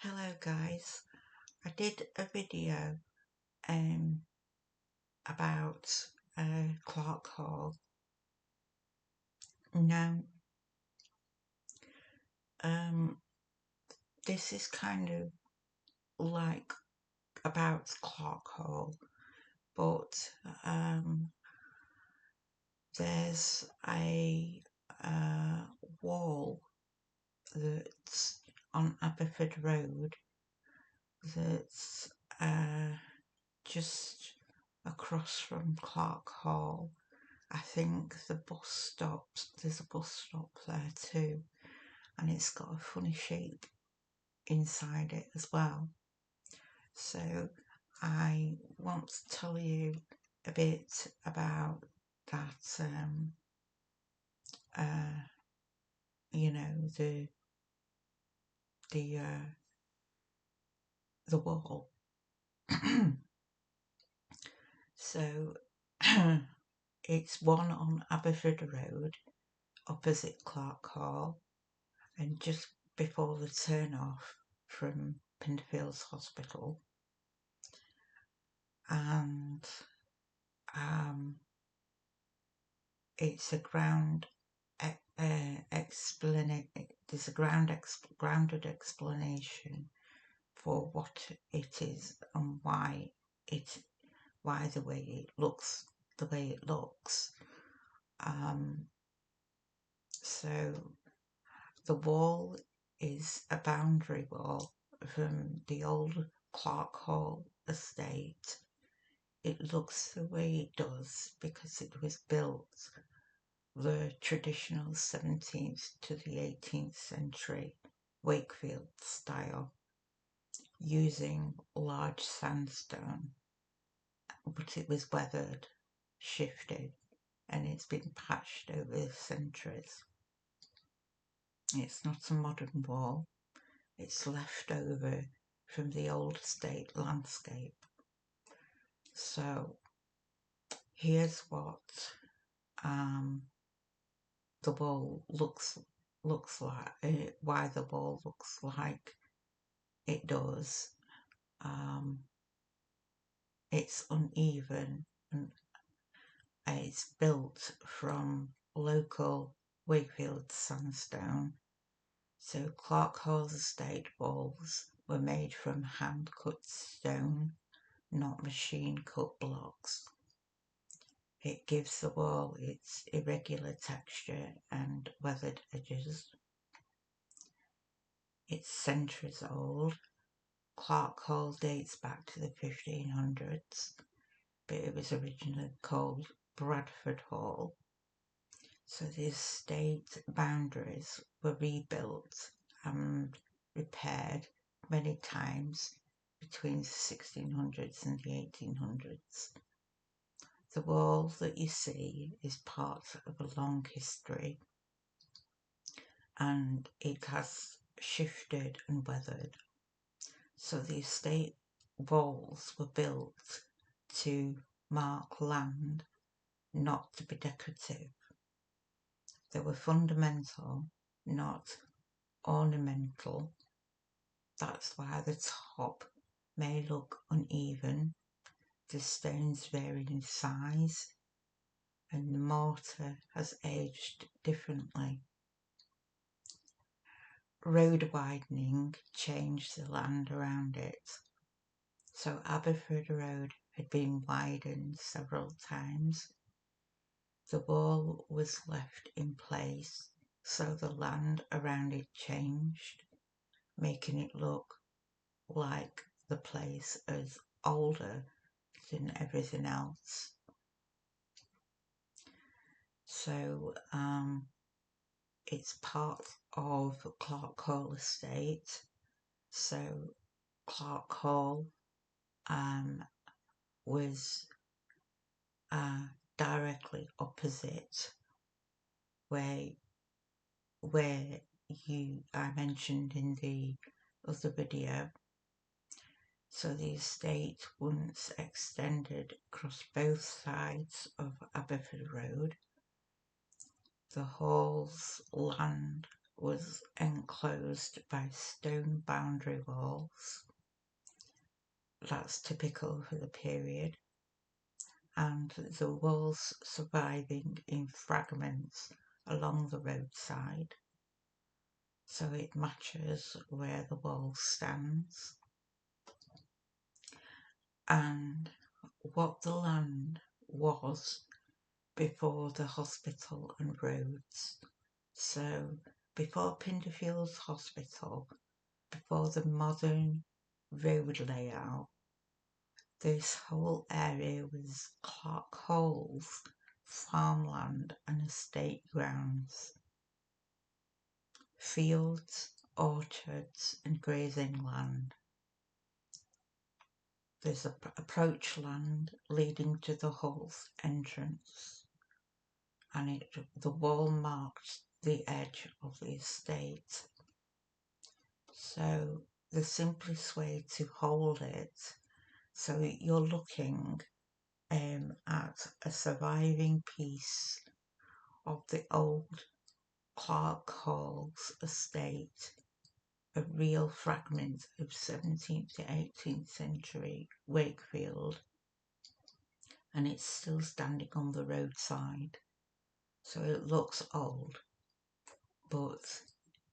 Hello guys, I did a video um, about Clarke Hall. Now, um, this is kind of like about Clarke Hall, but there's a wall that's on Aberford Road that's just across from Clarke Hall. I think there's a bus stop there too, and it's got a funny shape inside it as well. So I want to tell you a bit about that, uh, you know, the, uh, the wall. So it's one on Aberford Road, opposite Clarke Hall, and just before the turn off from Pinderfields Hospital. And it's a there's a grounded explanation for what it is and why the way it looks So the wall is a boundary wall from the old Clarke Hall estate. It looks the way it does because it was built the traditional 17th to the 18th century Wakefield style, using large sandstone, but it was weathered, shifted, and it's been patched over the centuries. It's not a modern wall, it's left over from the old estate landscape. So here's what the wall looks like, why the wall looks like it does. It's uneven and it's built from local Wakefield sandstone. So Clarke Hall's estate walls were made from hand cut stone, not machine cut blocks. It gives the wall its irregular texture and weathered edges. It's centuries old. Clarke Hall dates back to the 1500s, but it was originally called Bradford Hall. So the estate boundaries were rebuilt and repaired many times between the 1600s and the 1800s. The wall that you see is part of a long history, and it has shifted and weathered. So the estate walls were built to mark land, not to be decorative. They were fundamental, not ornamental. That's why the top may look uneven, the stones vary in size, and the mortar has aged differently. Road widening changed the land around it. So Aberford Road had been widened several times. The wall was left in place, so the land around it changed, making it look like the place is older than everything else. So it's part of Clarke Hall estate. So Clarke Hall was directly opposite where I mentioned in the other video. So the estate once extended across both sides of Aberford Road. The Hall's land was enclosed by stone boundary walls. That's typical for the period. And the walls surviving in fragments along the roadside, so it matches where the wall stands. And what the land was before the hospital and roads. So before Pinderfields Hospital, before the modern road layout, this whole area was Clarke Hall's farmland and estate grounds. Fields, orchards and grazing land. There's approach land leading to the hall's entrance, and the wall marked the edge of the estate. So the simplest way to hold it, so you're looking at a surviving piece of the old Clarke Hall's estate, a real fragment of 17th to 18th century Wakefield, and it's still standing on the roadside. So it looks old, but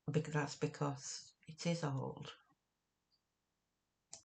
that's because it is old.